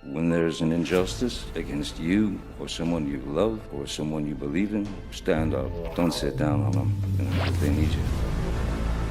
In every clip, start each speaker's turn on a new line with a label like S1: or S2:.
S1: When there's an injustice against you or someone you love or someone you believe in, stand up. Don't sit down on them, they need you.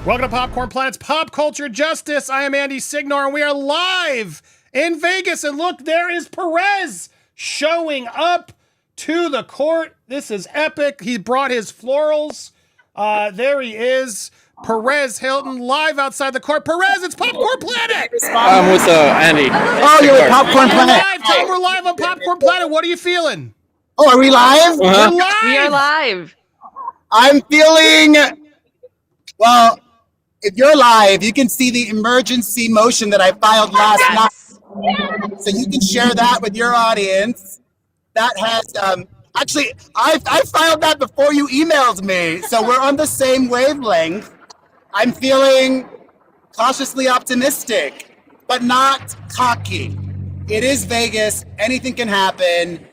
S2: Welcome to Popcorn Planet's Pop Culture Justice. I am Andy Signore, and we are live in Vegas. And look, there is Perez showing up to the court. This is epic. He brought his florals. There he is. Perez Hilton live outside the court. Perez, it's Popcorn Planet.
S3: I'm with Andy.
S4: Oh, you're with Popcorn Planet.
S2: Tell him we're live on Popcorn Planet. What are you feeling?
S4: Oh, are we live?
S2: We're live.
S5: We are live.
S4: I'm feeling, well, if you're live, you can see the emergency motion that I filed last night. So you can share that with your audience. That has, actually, I filed that before you emailed me. So we're on the same wavelength. I'm feeling cautiously optimistic, but not cocky. It is Vegas. Anything can happen.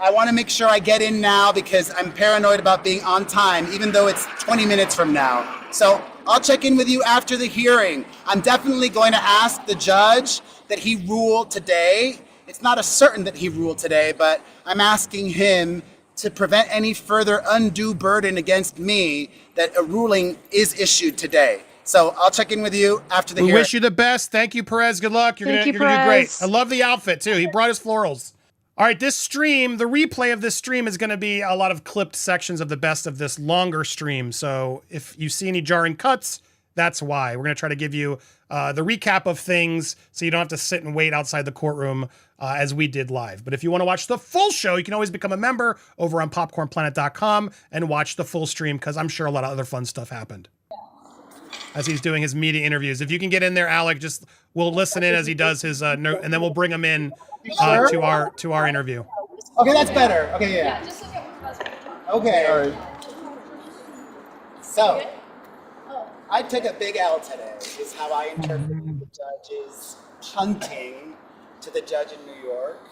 S4: I want to make sure I get in now because I'm paranoid about being on time, even though it's 20 minutes from now. So I'll check in with you after the hearing. I'm definitely going to ask the judge that he rule today. It's not a certain that he ruled today, but I'm asking him to prevent any further undue burden against me that a ruling is issued today. So I'll check in with you after the hearing.
S2: We wish you the best. Thank you, Perez. Good luck. You're gonna do great. I love the outfit too. He brought his florals. All right, this stream, the replay of this stream is going to be a lot of clipped sections of the best of this longer stream. So if you see any jarring cuts, that's why. We're going to try to give you the recap of things so you don't have to sit and wait outside the courtroom as we did live. But if you want to watch the full show, you can always become a member over on popcornplanet.com and watch the full stream because I'm sure a lot of other fun stuff happened as he's doing his media interviews. If you can get in there, Alec, just we'll listen in as he does his note, and then we'll bring him in to our interview.
S4: Okay, that's better. Okay, yeah. Okay. All right. So, I took a big L today, is how I interpreted the judge's punting to the judge in New York.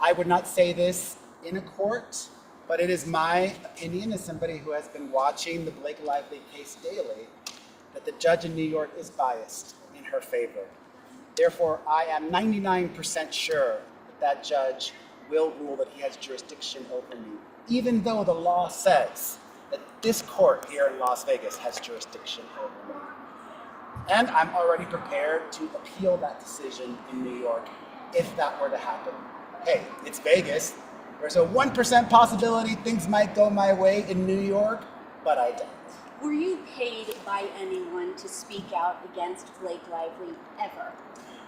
S4: I would not say this in a court, but it is my opinion as somebody who has been watching the Blake Lively case daily, that the judge in New York is biased in her favor. Therefore, I am 99% sure that that judge will rule that he has jurisdiction over me, even though the law says that this court here in Las Vegas has jurisdiction over me. And I'm already prepared to appeal that decision in New York if that were to happen. Hey, it's Vegas. There's a 1% possibility things might go my way in New York, but I don't.
S6: Were you paid by anyone to speak out against Blake Lively ever?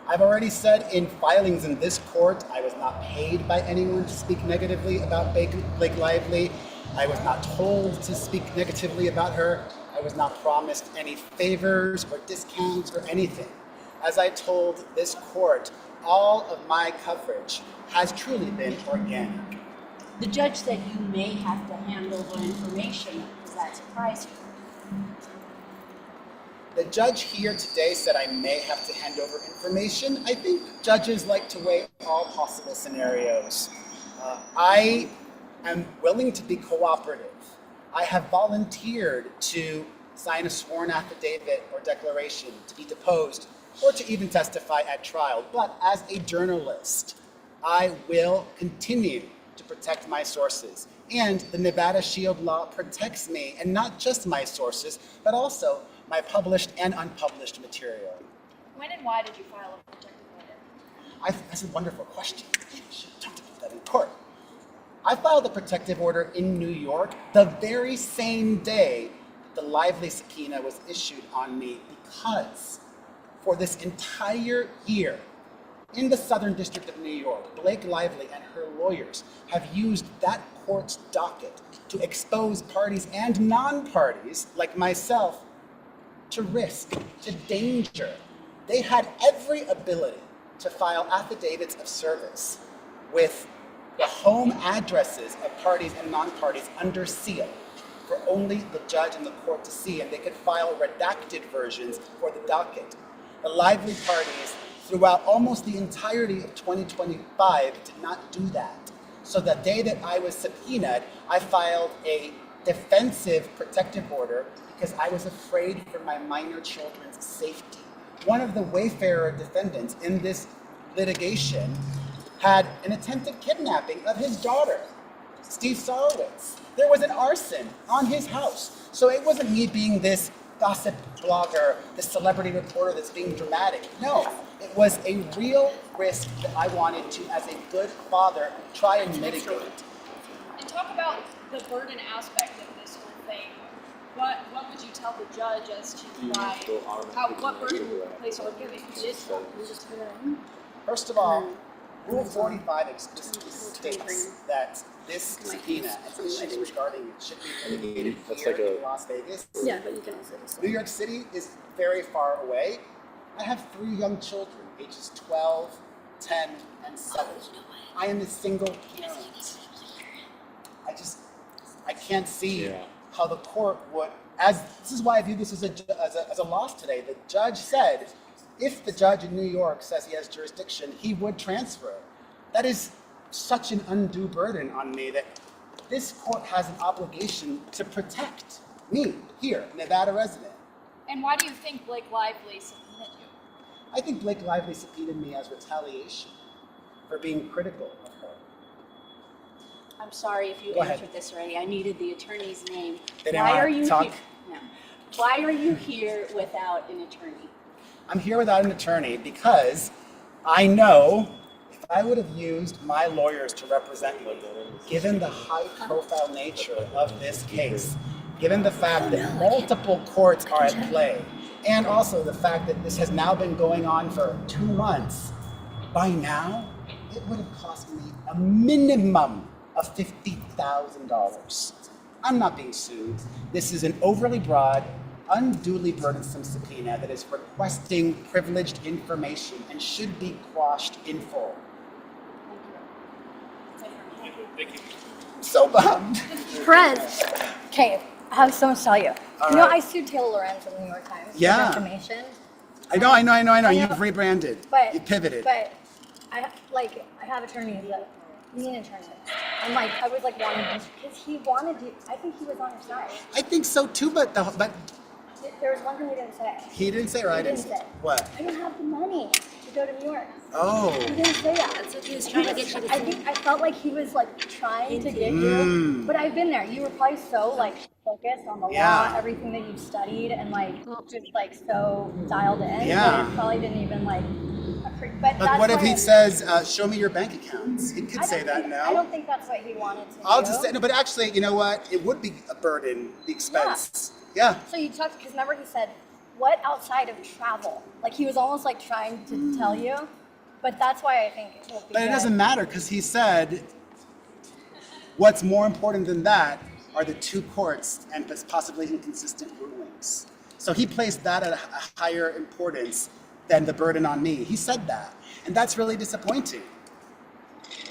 S4: I've already said in filings in this court, I was not paid by anyone to speak negatively about Blake Lively. I was not told to speak negatively about her. I was not promised any favors or discounts or anything. As I told this court, all of my coverage has truly been organic.
S6: The judge said you may have to hand over information. Does that surprise you?
S4: The judge here today said I may have to hand over information. I think judges like to weigh all possible scenarios. I am willing to be cooperative. I have volunteered to sign a sworn affidavit or declaration to be deposed or to even testify at trial. But as a journalist, I will continue to protect my sources. And the Nevada Shield law protects me, and not just my sources, but also my published and unpublished material.
S7: When and why did you file a protective order?
S4: That's a wonderful question. I should have talked about that in court. I filed a protective order in New York the very same day the Lively subpoena was issued on me because for this entire year in the Southern District of New York, Blake Lively and her lawyers have used that court's docket to expose parties and non-parties like myself to risk, to danger. They had every ability to file affidavits of service with the home addresses of parties and non-parties under seal for only the judge and the court to see, and they could file redacted versions for the docket. The Lively parties throughout almost the entirety of 2025 did not do that. So the day that I was subpoenaed, I filed a defensive protective order because I was afraid for my minor children's safety. One of the Wayfarer defendants in this litigation had an attempted kidnapping of his daughter, Steve Sarowitz. There was an arson on his house. So it wasn't me being this gossip blogger, this celebrity reporter that's being dramatic. No, it was a real risk that I wanted to, as a good father, try and mitigate.
S7: And talk about the burden aspect of this whole thing. What would you tell the judge as to why, what burden would you place on you if you did so?
S4: First of all, Rule 45 explicitly states that this subpoena and issues regarding it should be litigated here in Las Vegas.
S6: Yeah, but you can also just.
S4: New York City is very far away. I have 3 young children, ages 12, 10, and 7. I am a single parent. I can't see how the court would, this is why I view this as a loss today. The judge said, if the judge in New York says he has jurisdiction, he would transfer. That is such an undue burden on me that this court has an obligation to protect me here, Nevada resident.
S7: And why do you think Blake Lively subpoenaed you?
S4: I think Blake Lively subpoenaed me as retaliation for being critical of her.
S6: I'm sorry if you
S4: Go
S6: answered
S4: ahead.
S6: this already. I needed the attorney's name.
S4: They didn't
S6: Why
S4: want
S6: are
S4: to
S6: you
S4: talk?
S6: here? No. Why are you here without an attorney?
S4: I'm here without an attorney because I know if I would have used my lawyers to represent me, given the high-profile nature of this case, given the fact that multiple courts are at play, and also the fact that this has now been going on for 2 months, by now, it would have cost me a minimum of $50,000. I'm not being sued. This is an overly broad, unduly burdensome subpoena that is requesting privileged information and should be quashed in full.
S7: Thank you.
S4: I'm so bummed.
S3: Perez. Okay, I have so much to tell you.
S4: All
S3: You know,
S4: right.
S3: I sued Taylor Lorenz of the New York Times
S4: Yeah.
S3: for defamation.
S4: I know.
S3: know.
S4: You've rebranded.
S3: But
S4: You pivoted.
S3: But I have attorneys that you need an attorney. I was like wanting him because he wanted to. I think he was on your side.
S4: I think so too, but
S3: There was one thing he didn't say.
S4: he didn't say, or I
S3: He
S4: didn't
S3: didn't
S4: say.
S3: say.
S4: What?
S3: I don't have the money to go to New York.
S4: Oh.
S3: He didn't say that.
S6: That's what he was trying to get you to say.
S3: I think I felt like he was like trying to get you, but I've been there. You were probably so like focused on the
S4: Yeah.
S3: law, everything that you've studied, and like just like so dialed in.
S4: Yeah.
S3: That it probably didn't even like. But
S4: But
S3: that's
S4: what if
S3: why
S4: he says, "Show me your bank accounts"? He could
S3: I
S4: say
S3: don't
S4: that
S3: think-
S4: now.
S3: I don't think that's what he wanted to
S4: I'll
S3: do.
S4: just say no. But actually, you know what? It would be a burden, the expense. Yeah.
S3: So you talked because remember he said, "What outside of travel?" Like he was almost like trying to tell you, but that's why I think it will be.
S4: But it
S3: good.
S4: doesn't matter because he said, what's more important than that are the 2 courts and possibly inconsistent rulings. So he placed that at a higher importance than the burden on me. He said that. And that's really disappointing.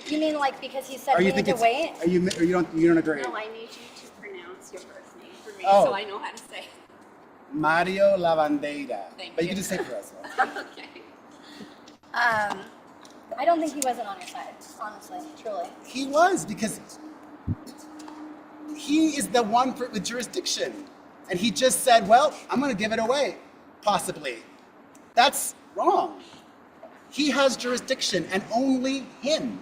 S3: You mean like because he said
S4: Or
S3: we
S4: you
S3: need
S4: think
S3: to wait?
S4: or you don't agree?
S6: No, I need you to pronounce your first name for me
S4: Oh.
S6: so I know how to say it.
S4: Mario Lavandeira.
S6: Thank
S4: But you
S6: you.
S4: can just say Perez.
S6: Okay.
S3: I don't think he wasn't on your side, honestly, truly.
S4: He was, because he is the one with jurisdiction. And he just said, well, I'm going to give it away, possibly. That's wrong. He has jurisdiction, and only him.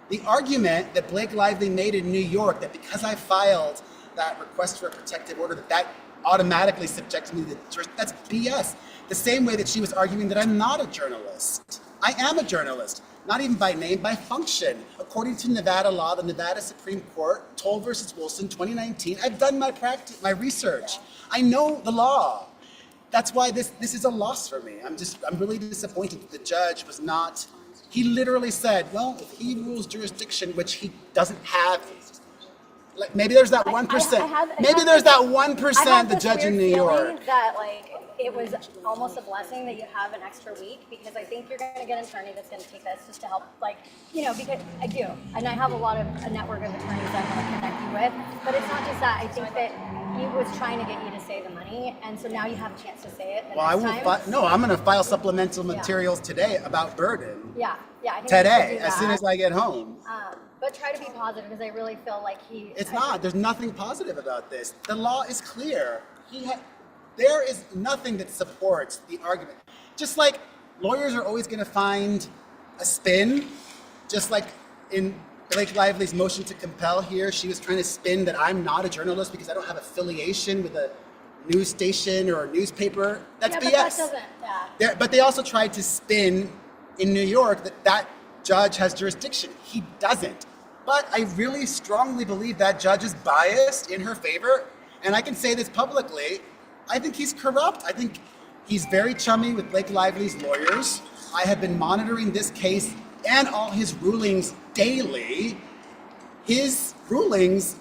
S4: The argument that Blake Lively made in New York, that because I filed that request for a protective order, that automatically subjects me to jurisdiction, that's BS. The same way that she was arguing that I'm not a journalist. I am a journalist, not even by name, by function. According to Nevada law, the Nevada Supreme Court, Toll versus Wilson, 2019, I've done my research. I know the law. That's why this is a loss for me. I'm really disappointed that the judge was not, he literally said, well, if he rules jurisdiction, which he doesn't have, like maybe there's that 1%. Maybe there's that 1%, the judge in New York.
S3: That like it was almost a blessing that you have an extra week because I think you're going to get an attorney that's going to take this just to help, like, you know, because I do. And I have a network of attorneys that I want to connect you with. But it's not just that. I think that he was trying to get you to save the money. And so now you have a chance to say it.
S4: Well, I will I'm going to file supplemental
S3: Yeah.
S4: materials today about burden.
S3: Yeah. I think
S4: Today,
S3: you should do
S4: as soon
S3: that.
S4: as I get home.
S3: But try to be positive because I really feel like
S4: It's not. There's nothing positive about this. The law is clear. There is nothing that supports the argument. Just like lawyers are always going to find a spin, just like in Blake Lively's motion to compel here. She was trying to spin that I'm not a journalist because I don't have affiliation with a news station or a newspaper. That's BS.
S3: But that doesn't,
S4: But they also tried to spin in New York that judge has jurisdiction. He doesn't. But I really strongly believe that judge is biased in her favor. And I can say this publicly. I think he's corrupt. I think he's very chummy with Blake Lively's lawyers. I have been monitoring this case and all his rulings daily. His rulings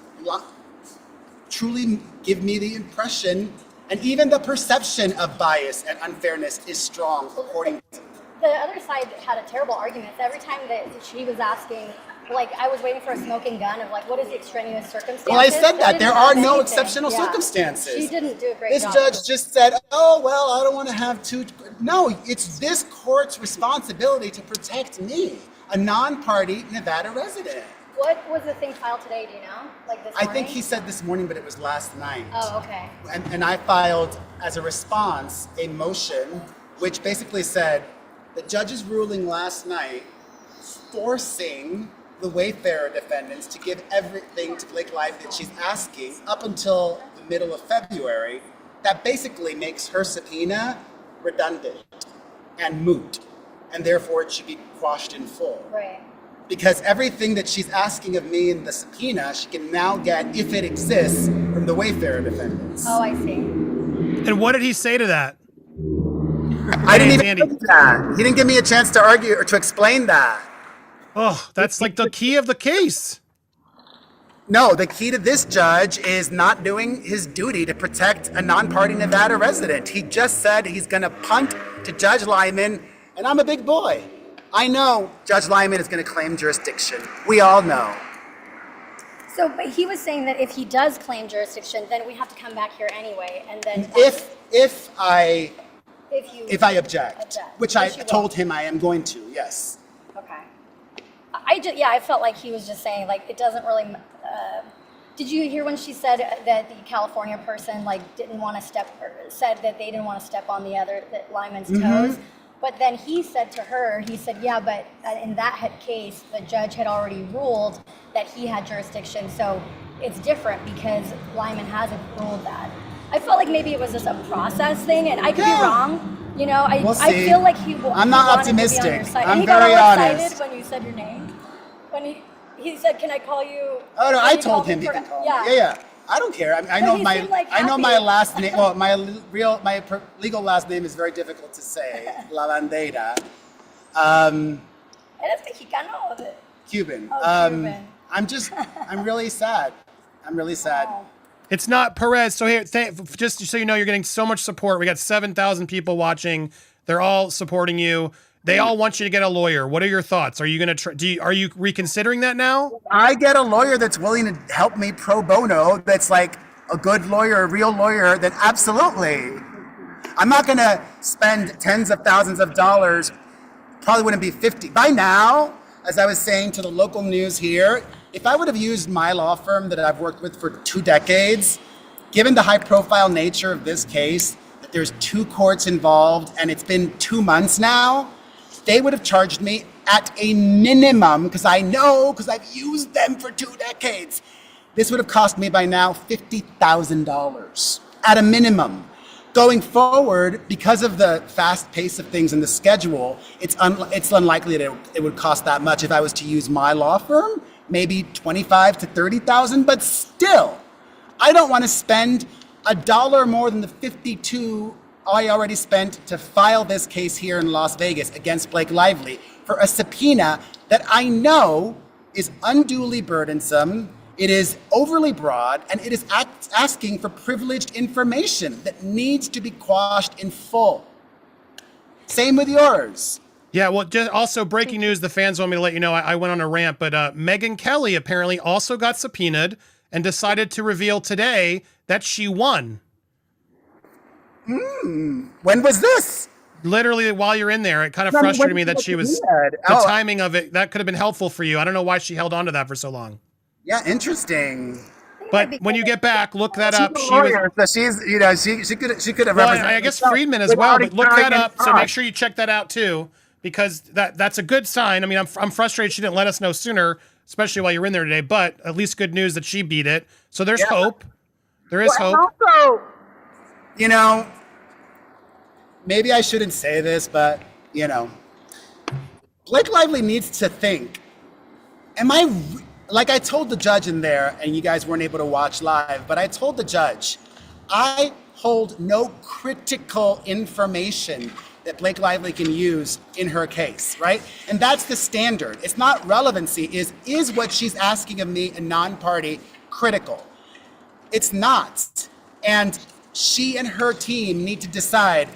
S4: truly give me the impression, and even the perception of bias and unfairness is strong, according to...
S3: The other side had a terrible argument. Every time that she was asking, like, I was waiting for a smoking gun of, like, what is the extraneous circumstances?
S4: Well, I said that. There are no exceptional circumstances.
S3: She didn't do a great job.
S4: This judge just said, oh, well, I don't want to have two... No, it's this court's responsibility to protect me, a non-party Nevada resident.
S3: What was the thing filed today, do you know? Like this morning?
S4: I think he said this morning, but it was last night.
S3: Oh, okay.
S4: And I filed, as a response, a motion which basically said the judge's ruling last night forcing the Wayfarer defendants to give everything to Blake Lively that she's asking up until the middle of February, that basically makes her subpoena redundant and moot, and therefore it should be quashed in full.
S3: Right.
S4: Because everything that she's asking of me in the subpoena, she can now get, if it exists, from the Wayfarer defendants.
S3: Oh, I see.
S2: And what did he say to that?
S4: I didn't even
S2: Andy.
S4: do that. He didn't give me a chance to argue or to explain that.
S2: Oh, that's like the key of the case.
S4: No, the key to this judge is not doing his duty to protect a non-party Nevada resident. He just said he's going to punt to Judge Lyman, and I'm a big boy. I know Judge Lyman is going to claim jurisdiction. We all know.
S3: So, but he was saying that if he does claim jurisdiction, then we have to come back here anyway, and then
S4: If I object, which I
S3: you
S4: told him I am going to, yes.
S3: Okay. I felt like he was just saying, like, it doesn't really. Did you hear when she said that the California person, like, didn't want to said that they didn't want to step on Lyman's toes? But then he said to her, yeah, but in that case, the judge had already ruled that he had jurisdiction, so it's different because Lyman hasn't ruled that. I felt like maybe it was just a process thing, and I could be wrong. You know,
S4: We'll see.
S3: I feel like
S4: I'm not
S3: wanted to be on
S4: optimistic.
S3: your side.
S4: I'm
S3: And he got
S4: very
S3: all
S4: honest.
S3: excited when you said your name. When he said, "Can I call you?"
S4: Oh no,
S3: Can
S4: I
S3: you
S4: told
S3: call
S4: him
S3: me
S4: he
S3: for-"
S4: can call
S3: Yeah.
S4: me. Yeah. I don't care. I know
S3: he
S4: my
S3: seemed, like,
S4: I know my
S3: happy.
S4: last name. Well, my legal last name is very difficult to say. La Bandera.
S3: Eres mexicano.
S4: Cuban.
S3: Oh, Cuban.
S4: I'm really sad. I'm really sad.
S3: Oh.
S2: It's not Perez. So here, just so you know, you're getting so much support. We got 7,000 people watching. They're all supporting you. They all want you to get a lawyer. What are your thoughts? Are you going to are you reconsidering that now?
S4: I get a lawyer that's willing to help me pro bono, that's like a good lawyer, a real lawyer, then absolutely. I'm not going to spend tens of thousands of dollars. Probably wouldn't be 50. By now, as I was saying to the local news here, if I would have used my law firm that I've worked with for 2 decades, given the high profile nature of this case, that there's 2 courts involved and it's been 2 months now, they would have charged me at a minimum, because I've used them for 2 decades. This would have cost me by now $50,000 at a minimum. Going forward, because of the fast pace of things and the schedule, it's unlikely that it would cost that much if I was to use my law firm, maybe $25,000 to $30,000, but still, I don't want to spend $1 more than the $52 I already spent to file this case here in Las Vegas against Blake Lively for a subpoena that I know is unduly burdensome, it is overly broad, and it is asking for privileged information that needs to be quashed in full. Same with yours.
S2: Yeah, well, just also breaking news, the fans want me to let you know, I went on a rant, but Megyn Kelly apparently also got subpoenaed and decided to reveal today that she won.
S4: When was this?
S2: Literally while you're in there, it kind of frustrated me that she was, the timing of it, that could have been helpful for you. I don't know why she held on to that for so long.
S4: Yeah, interesting.
S2: But when you get back, look that up.
S4: She's a lawyer, so she could have
S2: Well,
S4: represented.
S2: I guess Friedman as well, but look that up. So make sure you check that out too. because that's a good sign. I mean, I'm frustrated she didn't let us know sooner, especially while you're in there today, but at least good news that she beat it. So there's hope. There is hope.
S4: Also, you know, maybe I shouldn't say this, but, you know, Blake Lively needs to think, like I told the judge in there, and you guys weren't able to watch live, but I told the judge, I hold no critical information that Blake Lively can use in her case, right? And that's the standard. It's not relevancy, is what she's asking of me, a non-party, critical? It's not. And she and her team need to decide,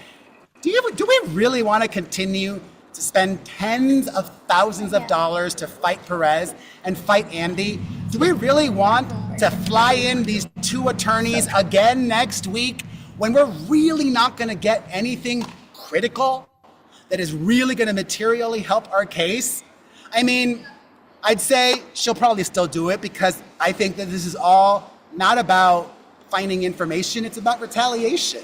S4: do we really want to continue to spend tens of thousands of dollars to fight Perez and fight Andy? Do we really want to fly in these two attorneys again next week when we're really not going to get anything critical that is really going to materially help our case? I mean, I'd say she'll probably still do it because I think that this is all not about finding information, it's about retaliation.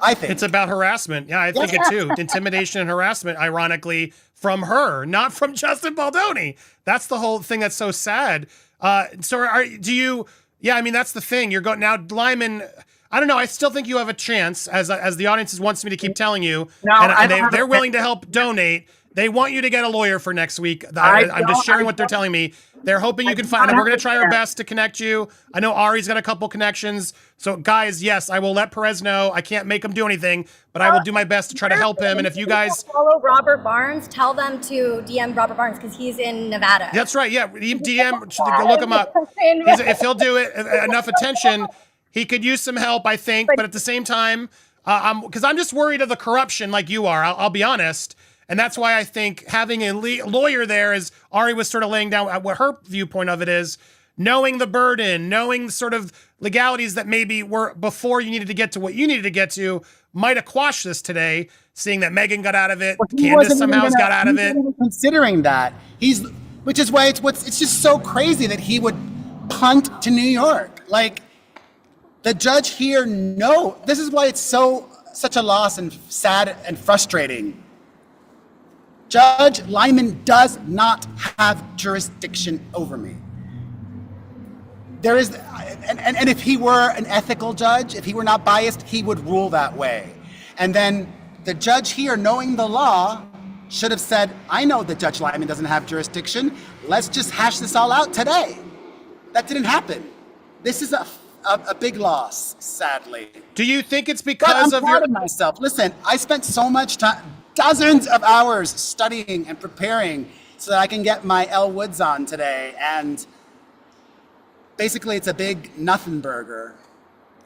S4: I think
S2: it's about harassment. Yeah, I think it too. Intimidation and harassment, ironically, from her, not from Justin Baldoni. That's the whole thing that's so sad. Yeah, I mean, that's the thing. You're going now, Lyman. I don't know. I still think you have a chance, as the audience wants me to keep telling you. No, and they're willing to help donate. They want you to get a lawyer for next week. I'm just sharing what they're telling me. They're hoping you can find them. We're going to try our best to connect you. I know Ari's got a couple connections. So guys, yes, I will let Perez know. I can't make him do anything, but I will do my best to try to help him. And if you guys
S3: follow Robert Barnes, tell them to DM Robert Barnes because he's in Nevada.
S2: That's right. Yeah. DM, look him up. If he'll do it, enough attention, he could use some help, I think. But at the same time, because I'm just worried of the corruption like you are. I'll be honest. And that's why I think having a lawyer there, as Ari was sort of laying down what her viewpoint of it is, knowing the burden, knowing the sort of legalities that maybe were before you needed to get to what you needed to get to, might have quashed this today, seeing that Megan got out of it, Candace somehow got out of it.
S4: Considering that, which is why it's just so crazy that he would punt to New York. Like, the judge here, this is why it's such a loss and sad and frustrating. Judge Lyman does not have jurisdiction over me. There is, and if he were an ethical judge, if he were not biased, he would rule that way. And then the judge here, knowing the law, should have said, I know that Judge Lyman doesn't have jurisdiction. Let's just hash this all out today. That didn't happen. This is a big loss, sadly.
S2: Do you think it's because
S4: I'm proud of myself? Listen, I spent so much time, dozens of hours studying and preparing so that I can get my Elle Woods on today. And basically it's a big nothing burger.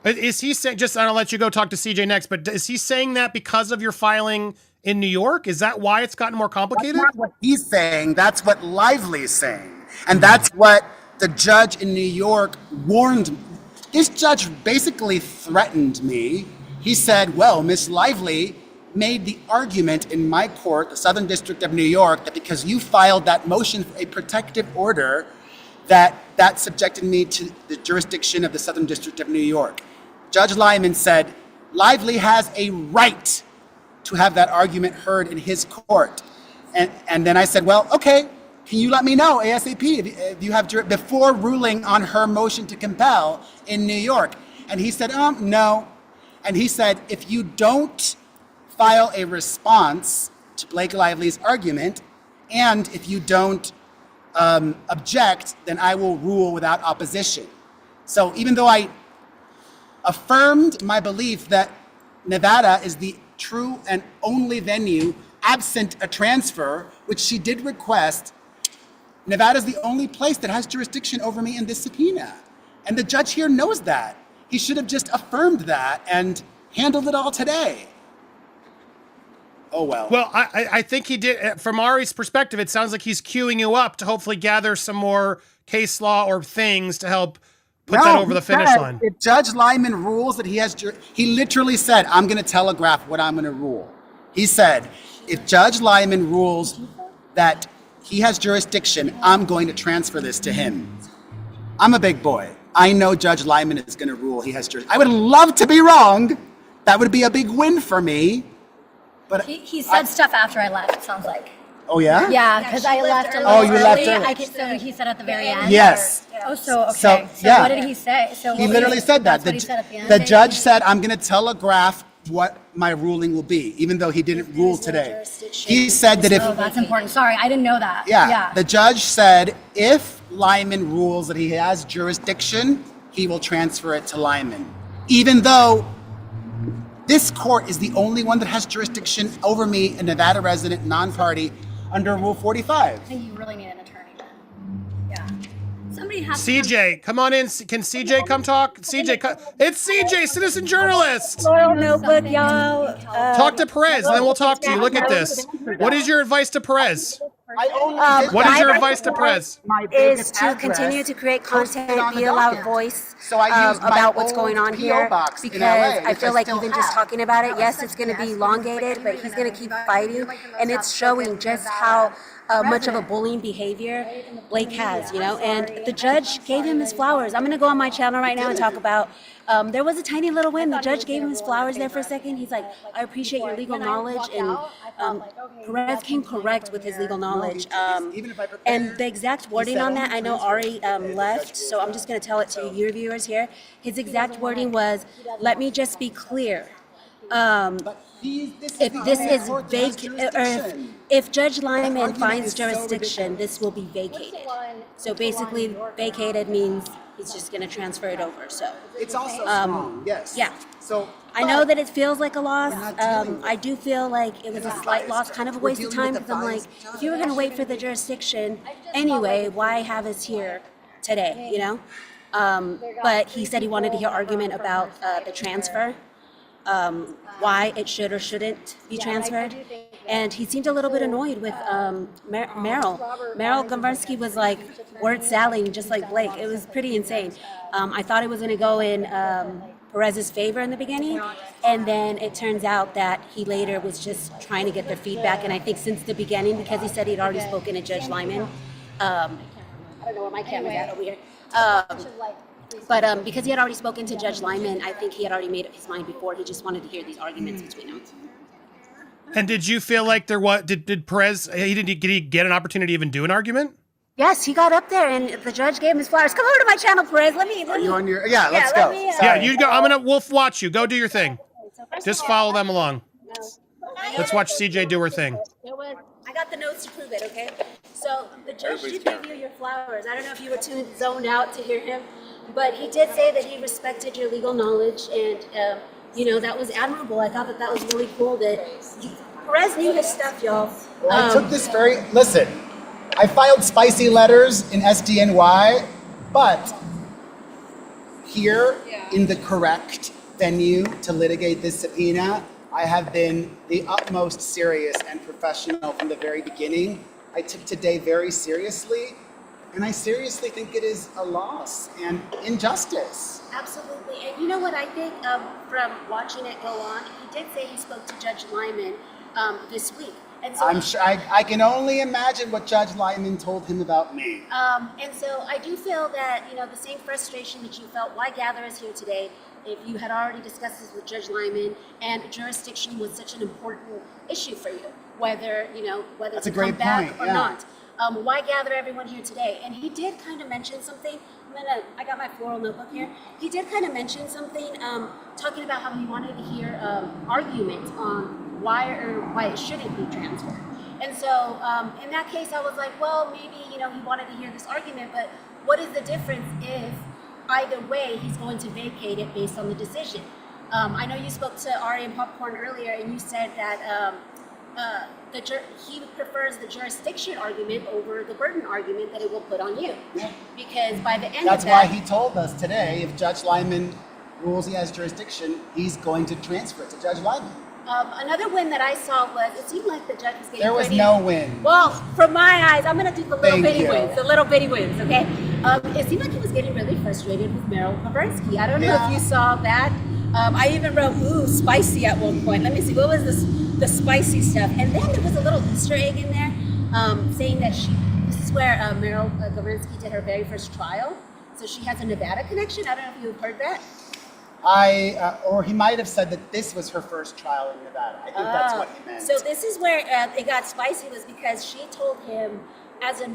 S2: Is he saying, just, I'll let you go talk to CJ next, but is he saying that because of your filing in New York? Is that why it's gotten more complicated?
S4: That's not what he's saying. That's what Lively's saying. And that's what the judge in New York warned me. This judge basically threatened me. He said, well, Miss Lively made the argument in my court, the Southern District of New York, that because you filed that motion for a protective order, that subjected me to the jurisdiction of the Southern District of New York. Judge Lyman said, Lively has a right to have that argument heard in his court. And then I said, well, okay, can you let me know ASAP if you have before ruling on her motion to compel in New York? And he said, no. And he said, if you don't file a response to Blake Lively's argument, and if you don't object, then I will rule without opposition. So even though I affirmed my belief that Nevada is the true and only venue absent a transfer, which she did request, Nevada is the only place that has jurisdiction over me in this subpoena. And the judge here knows that. He should have just affirmed that and handled it all today. Oh, well.
S2: Well, I think he did. From Ari's perspective, it sounds like he's queuing you up to hopefully gather some more case law or things to help put that over the finish line.
S4: If Judge Lyman rules that he literally said, I'm going to telegraph what I'm going to rule. He said, if Judge Lyman rules that he has jurisdiction, I'm going to transfer this to him. I'm a big boy. I know Judge Lyman is going to rule he has jurisdiction. I would love to be wrong. That would be a big win for me. But
S3: He said stuff after I left, it sounds like.
S4: oh yeah?
S3: Yeah, because I left a little
S4: Oh, you left
S3: early.
S4: early.
S3: So he said at the very end?
S4: Yes.
S3: Oh, so, okay.
S4: So,
S3: So
S4: yeah.
S3: what did he say? So
S4: He
S3: what
S4: literally said that.
S3: That's what he said at the end?
S4: The judge said, I'm going to telegraph what my ruling will be, even though he didn't rule today. He said that if,
S3: Oh, that's important. Sorry, I didn't know that.
S4: yeah, the judge said if Lyman rules that he has jurisdiction, he will transfer it to Lyman. Even though this court is the only one that has jurisdiction over me, a Nevada resident, non-party, under Rule 45.
S3: I think you really need an attorney then. Yeah. Somebody has
S2: CJ, come on in. Can CJ come talk? CJ, it's CJ, citizen journalist.
S5: Notebook, y'all.
S2: Talk to Perez, and then we'll talk to you. Look at this. What is your advice to Perez?
S4: I only did
S2: What is
S4: that
S2: your
S4: for
S2: advice to Perez?
S4: my
S5: Is
S4: Vegas
S5: to
S4: address
S5: continue to create
S4: posted
S5: content,
S4: on the
S5: be a loud
S4: docket.
S5: voice
S4: So I used my
S5: about what's
S4: old
S5: going on
S4: PO
S5: here,
S4: box in
S5: because
S4: LA,
S5: I
S4: which
S5: feel
S4: I
S5: like
S4: still
S5: even just
S4: have.
S5: talking about it, yes, it's going to be elongated, but he's going to keep fighting, and it's showing just how much of a bullying behavior Blake has, you know, and the judge gave him his flowers. I'm going to go on my channel right now and talk about, there was a tiny little win. The judge gave him his flowers there for a second. He's like, I appreciate your legal knowledge, and Perez came correct with his legal knowledge. And the exact wording on that, I know Ari left, so I'm just going to tell it to your viewers here. His exact wording was, let me just be clear. If this is vacant, or if Judge Lyman finds jurisdiction, this will be vacated. So basically, vacated means he's just going to transfer it over. So
S4: It's also strong, yes.
S5: yeah.
S4: So
S5: I know that it feels like a loss. I do feel like it was a slight loss, kind of a waste of time, because I'm like, if you were going to wait for the jurisdiction anyway, why have us here today, you know? But he said he wanted to hear argument about the transfer, why it should or shouldn't be transferred. And he seemed a little bit annoyed with Meryl. Meryl Gomberski was like word sallying just like Blake. It was pretty insane. I thought it was going to go in Perez's favor in the beginning, and then it turns out that he later was just trying to get their feedback. And I think since the beginning, because he said he'd already spoken to Judge Lyman, I don't know where my camera's at over here. But because he had already spoken to Judge Lyman, I think he had already made up his mind before. He just wanted to hear these arguments between them.
S2: And did you feel like there was, did Perez, did he get an opportunity to even do an argument?
S5: Yes, he got up there and the judge gave him his flowers. Come over to my channel, Perez. Let me.
S4: are you on your? Yeah, let's
S5: let
S4: go.
S5: me,
S2: Yeah, you go. We'll watch you. Go do your thing. Just follow them along. Let's watch CJ do her thing.
S5: I got the notes to prove it, okay? So the judge did give you your flowers. I don't know if you were too zoned out to hear him, but he did say that he respected your legal knowledge, and you know, that was admirable. I thought that was really cool that Perez knew his stuff, y'all.
S4: Well, I took this listen, I filed spicy letters in SDNY, but here in the correct venue to litigate this subpoena, I have been the utmost serious and professional from the very beginning. I took today very seriously, and I seriously think it is a loss and injustice.
S5: Absolutely. And you know what I think from watching it go on? He did say he spoke to Judge Lyman this week. And so
S4: I'm sure I can only imagine what Judge Lyman told him about me.
S5: and so I do feel that, you know, the same frustration that you felt, why gather us here today if you had already discussed this with Judge Lyman, and jurisdiction was such an important issue for you, whether, you know, whether
S4: That's
S5: to
S4: a great
S5: come back
S4: point,
S5: or
S4: yeah.
S5: not. Why gather everyone here today? And he did kind of mention something. I got my floral notebook here. He did kind of mention something, talking about how he wanted to hear arguments on why it shouldn't be transferred. And so in that case, I was like, well, maybe, you know, he wanted to hear this argument, but what is the difference if either way he's going to vacate it based on the decision? I know you spoke to Ari and Popcorn earlier, and you said that he prefers the jurisdiction argument over the burden argument that it will put on you.
S4: Yeah.
S5: Because by the end
S4: That's
S5: of that,
S4: why he told us today, if Judge Lyman rules he has jurisdiction, he's going to transfer it to Judge Lyman.
S5: another win that I saw was, it seemed like the judge was getting
S4: There was
S5: pretty,
S4: no win.
S5: Well, from my eyes, I'm going to do the little
S4: Thank
S5: bitty
S4: you.
S5: wins, okay? It seemed like he was getting really frustrated with Meryl Gomberski. I don't know
S4: Yeah.
S5: if you saw that. I even wrote, ooh, spicy at one point. Let me see, what was the spicy stuff? And then there was a little Easter egg in there saying that this is where Meryl Gomberski did her very first trial. So she has a Nevada connection. I don't know if you've heard that.
S4: Or he might have said that this was her first trial in Nevada. I think that's what he meant.
S5: So this is where it got spicy, was because she told him, as a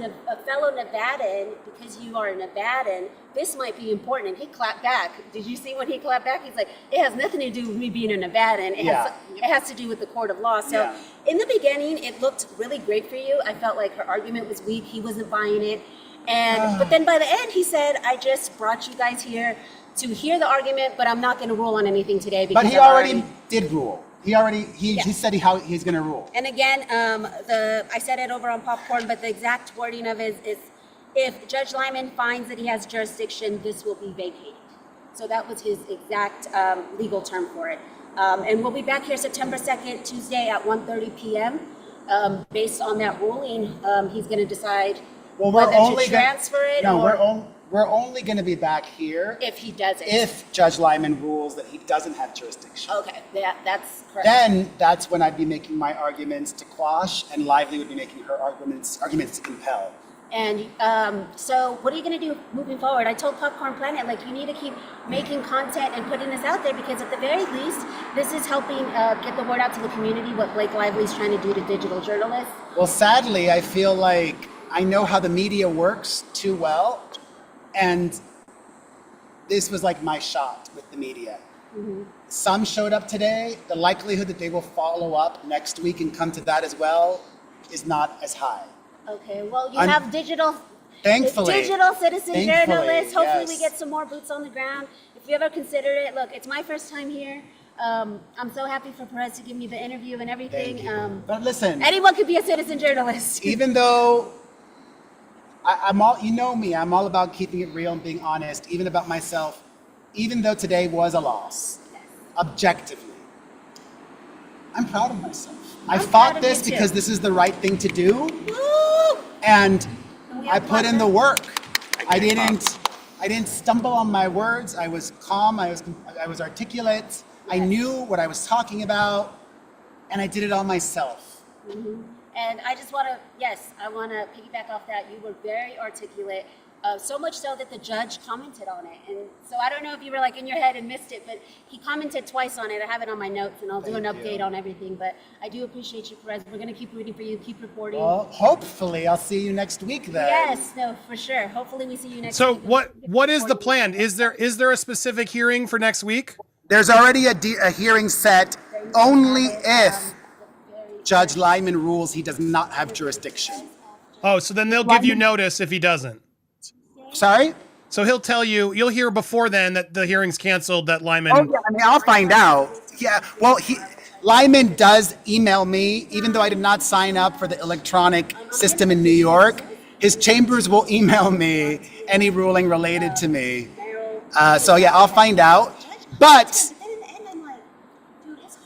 S5: fellow Nevadan, because you are a Nevadan, this might be important. And he clapped back. Did you see when he clapped back? He's like, it has nothing to do with me being a Nevadan. It has to do with the court of law. So in the beginning, it looked really great for you. I felt like her argument was weak. He wasn't buying it. But then by the end, he said, I just brought you guys here to hear the argument, but I'm not going to rule on anything today. Because
S4: But he already did rule. He said how he's going to rule.
S5: And again, I said it over on Popcorn, but the exact wording of it is, if Judge Lyman finds that he has jurisdiction, this will be vacated. So that was his exact legal term for it. And we'll be back here September 2nd, Tuesday at 1:30 p.m. Based on that ruling, he's going to decide whether to transfer it.
S4: No, we're only going to be back here
S5: if he doesn't.
S4: If Judge Lyman rules that he doesn't have jurisdiction.
S5: Okay, that's correct.
S4: Then that's when I'd be making my arguments to quash, and Lively would be making her arguments to compel.
S5: And so what are you going to do moving forward? I told Popcorn Planet, like, you need to keep making content and putting this out there, because at the very least, this is helping get the word out to the community, what Blake Lively's trying to do to digital journalists.
S4: Well, sadly, I feel like I know how the media works too well. And this was like my shot with the media. Mm-hmm. Some showed up today. The likelihood that they will follow up next week and come to that as well is not as high.
S5: Okay, well, you have digital citizen journalists. Hopefully we get some more boots on the ground. If you ever consider it, look, it's my first time here. I'm so happy for Perez to give me the interview and everything.
S4: Thank you. But listen,
S5: anyone could be a citizen journalist.
S4: Even though I'm all, you know me, I'm all about keeping it real and being honest, even about myself, even though today was a loss, objectively. I'm proud of myself. I fought this because this is the right thing to do. Woo! And I put in the work. I didn't stumble on my words. I was calm, I was articulate. I knew what I was talking about, and I did it all myself.
S5: Mm-hmm. And I just want to, I want to piggyback off that. You were very articulate, so much so that the judge commented on it. And so I don't know if you were like in your head and missed it, but he commented twice on it. I have it on my notes, and I'll do an update on everything. But I do appreciate you, Perez. We're going to keep rooting for you, keep reporting.
S4: Well, hopefully I'll see you next week then.
S5: Yes, no, for sure. Hopefully we see you next
S2: week.
S5: So
S2: what is the plan? Is there a specific hearing for next week?
S4: There's already a hearing set only if Judge Lyman rules he does not have jurisdiction.
S2: Oh, so then they'll give you notice if he doesn't.
S4: Sorry?
S2: So he'll tell you, you'll hear before then that the hearing's canceled, that Lyman...
S4: Oh, yeah, I mean, I'll find out. Yeah, well, Lyman does email me, even though I did not sign up for the electronic system in New York. His chambers will email me any ruling related to me. So yeah, I'll find out. But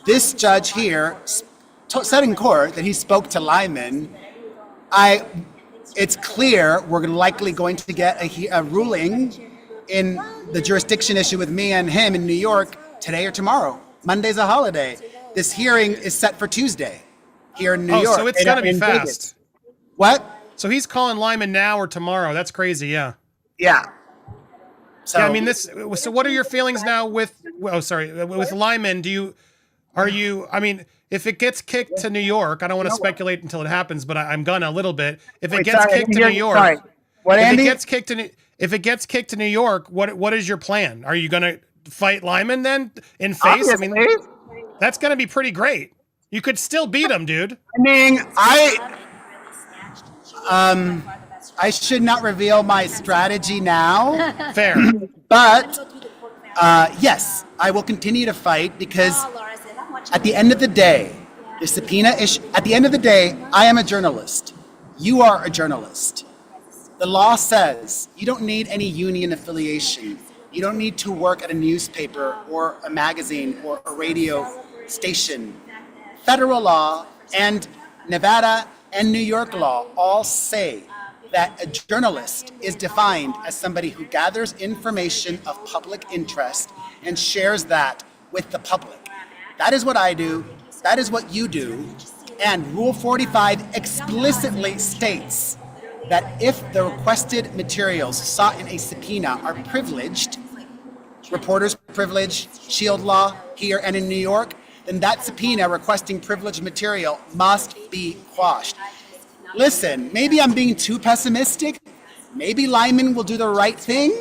S4: this judge here said in court that he spoke to Lyman. It's clear we're likely going to get a ruling in the jurisdiction issue with me and him in New York today or tomorrow. Monday's a holiday. This hearing is set for Tuesday here in New York.
S2: So it's got to be fast.
S4: Vegas. What?
S2: So he's calling Lyman now or tomorrow. That's crazy, yeah.
S4: Yeah. So
S2: yeah, I mean, so what are your feelings now with Lyman? If it gets kicked to New York, I don't want to speculate until it happens, but I'm gonna a little bit. If it gets kicked to New York, if it gets kicked to New York, what is your plan? Are you gonna fight Lyman then in face?
S4: Obviously.
S2: I mean, that's gonna be pretty great. You could still beat him, dude.
S4: I mean, I should not reveal my strategy now.
S2: Fair.
S4: But yes, I will continue to fight because at the end of the day, the subpoena issue, at the end of the day, I am a journalist. You are a journalist. The law says you don't need any union affiliation. You don't need to work at a newspaper or a magazine or a radio station. Federal law and Nevada and New York law all say that a journalist is defined as somebody who gathers information of public interest and shares that with the public. That is what I do. That is what you do. And Rule 45 explicitly states that if the requested materials sought in a subpoena are privileged, reporters' privilege shield law here and in New York, then that subpoena requesting privileged material must be quashed. Listen, maybe I'm being too pessimistic. Maybe Lyman will do the right thing,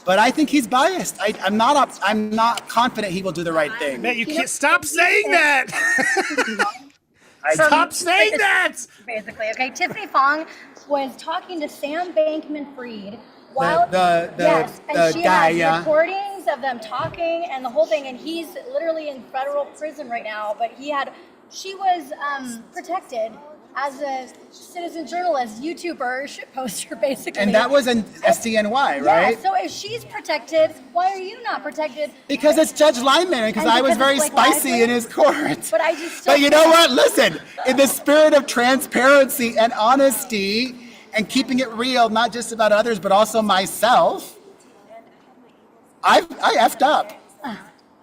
S4: but I think he's biased. I'm not confident he will do the right thing.
S2: Man, you can't stop saying that. Stop saying that.
S3: Basically, okay. Tiffany Fong was talking to Sam Bankman-Fried while and she
S4: guy,
S3: has recordings of them talking and the whole thing, and he's literally in federal prison right now. But she was protected as a citizen journalist, YouTuber, shitposter, basically.
S4: And that was an SDNY, right?
S3: Yeah, so if she's protected, why are you not protected?
S4: Because it's Judge Lyman, because I was very spicy in his court.
S3: But I just
S4: But you know what? Listen, in the spirit of transparency and honesty and keeping it real, not just about others, but also myself, I effed up.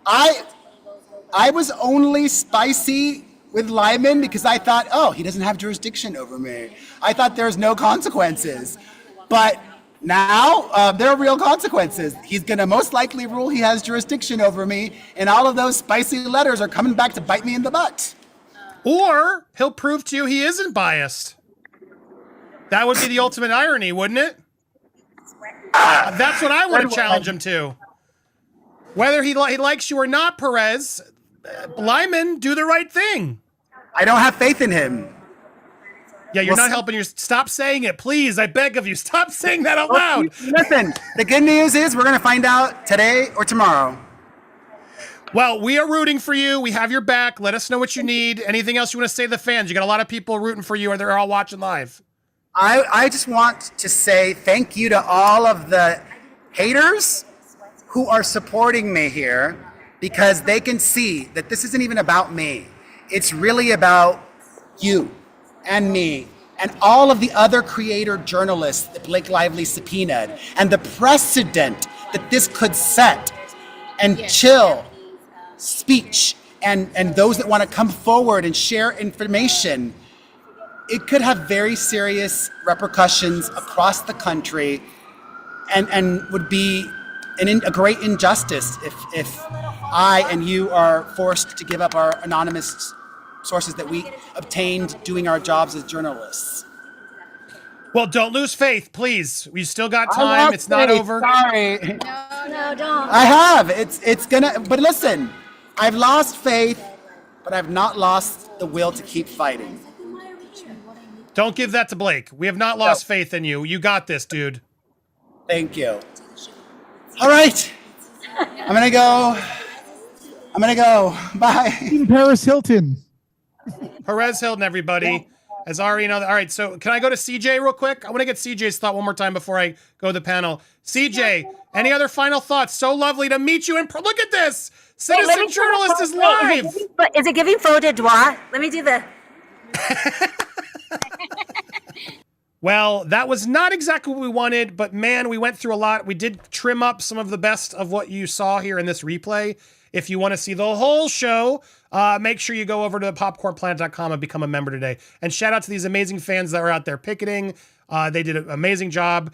S4: I was only spicy with Lyman because I thought, oh, he doesn't have jurisdiction over me. I thought there's no consequences. But now there are real consequences. He's going to most likely rule he has jurisdiction over me, and all of those spicy letters are coming back to bite me in the butt.
S2: Or he'll prove to you he isn't biased. That would be the ultimate irony, wouldn't it? That's what I want to challenge him to. Whether he likes you or not, Perez, Lyman, do the right thing.
S4: I don't have faith in him.
S2: Yeah, you're not helping. Stop saying it, please. I beg of you. Stop saying that out loud.
S4: Listen, the good news is we're going to find out today or tomorrow.
S2: Well, we are rooting for you. We have your back. Let us know what you need. Anything else you want to say to the fans? You got a lot of people rooting for you, or they're all watching live.
S4: I just want to say thank you to all of the haters who are supporting me here, because they can see that this isn't even about me. It's really about you and me and all of the other creator journalists that Blake Lively subpoenaed, and the precedent that this could set and chill speech and those that want to come forward and share information. It could have very serious repercussions across the country and would be a great injustice if I and you are forced to give up our anonymous sources that we obtained doing our jobs as journalists.
S2: Well, don't lose faith, please. We still got time. It's not over.
S4: Sorry.
S3: No, don't.
S4: I have. It's gonna. But listen, I've lost faith, but I've not lost the will to keep fighting.
S2: Don't give that to Blake. We have not lost faith in you. You got this, dude.
S4: Thank you. All right. I'm gonna go. Bye.
S8: Paris Hilton.
S2: Perez Hilton, everybody. As Ari, all right, so can I go to CJ real quick? I want to get CJ's thought one more time before I go to the panel. CJ, any other final thoughts? So lovely to meet you. And look at this. Citizen Journalist is live.
S5: Is it giving faux de doigt? Let me do the...
S2: Well, that was not exactly what we wanted, but man, we went through a lot. We did trim up some of the best of what you saw here in this replay. If you want to see the whole show, make sure you go over to popcornplanet.com and become a member today. And shout out to these amazing fans that are out there picketing. They did an amazing job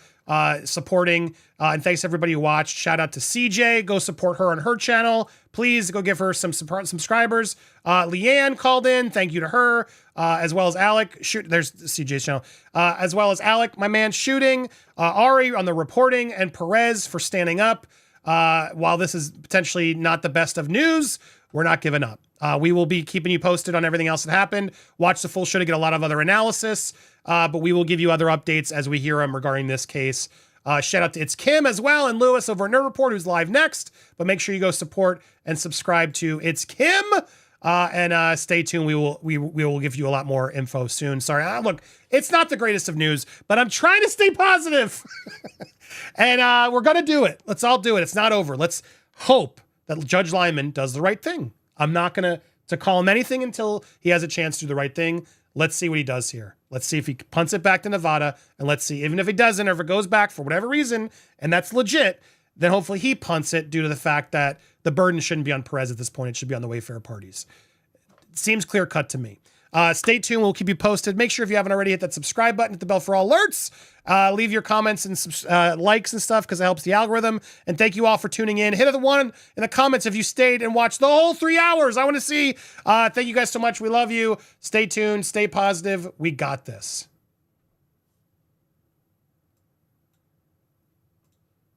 S2: supporting. And thanks to everybody who watched. Shout out to CJ. Go support her on her channel. Please go give her some subscribers. Leanne called in. Thank you to her. As well as Alec. There's CJ's channel. As well as Alec, my man, shooting. Ari on the reporting. And Perez for standing up. While this is potentially not the best of news, we're not giving up. We will be keeping you posted on everything else that happened. Watch the full show to get a lot of other analysis, but we will give you other updates as we hear them regarding this case. Shout out to It's Kim as well and Lewis over at Nerd Report, who's live next. But make sure you go support and subscribe to It's Kim. And stay tuned. We will give you a lot more info soon. Sorry, look, it's not the greatest of news, but I'm trying to stay positive. And we're gonna do it. Let's all do it. It's not over. Let's hope that Judge Lyman does the right thing. I'm not gonna call him anything until he has a chance to do the right thing. Let's see what he does here. Let's see if he punts it back to Nevada, and let's see, even if he doesn't, or if it goes back for whatever reason, and that's legit, then hopefully he punts it due to the fact that the burden shouldn't be on Perez at this point. It should be on the Wayfarer parties. It seems clear cut to me. Stay tuned. We'll keep you posted. Make sure if you haven't already, hit that subscribe button, hit the bell for all alerts. Leave your comments and likes and stuff because it helps the algorithm. And thank you all for tuning in. Hit the one in the comments if you stayed and watched the whole 3 hours. I want to see. Thank you guys so much. We love you. Stay tuned. Stay positive. We got this.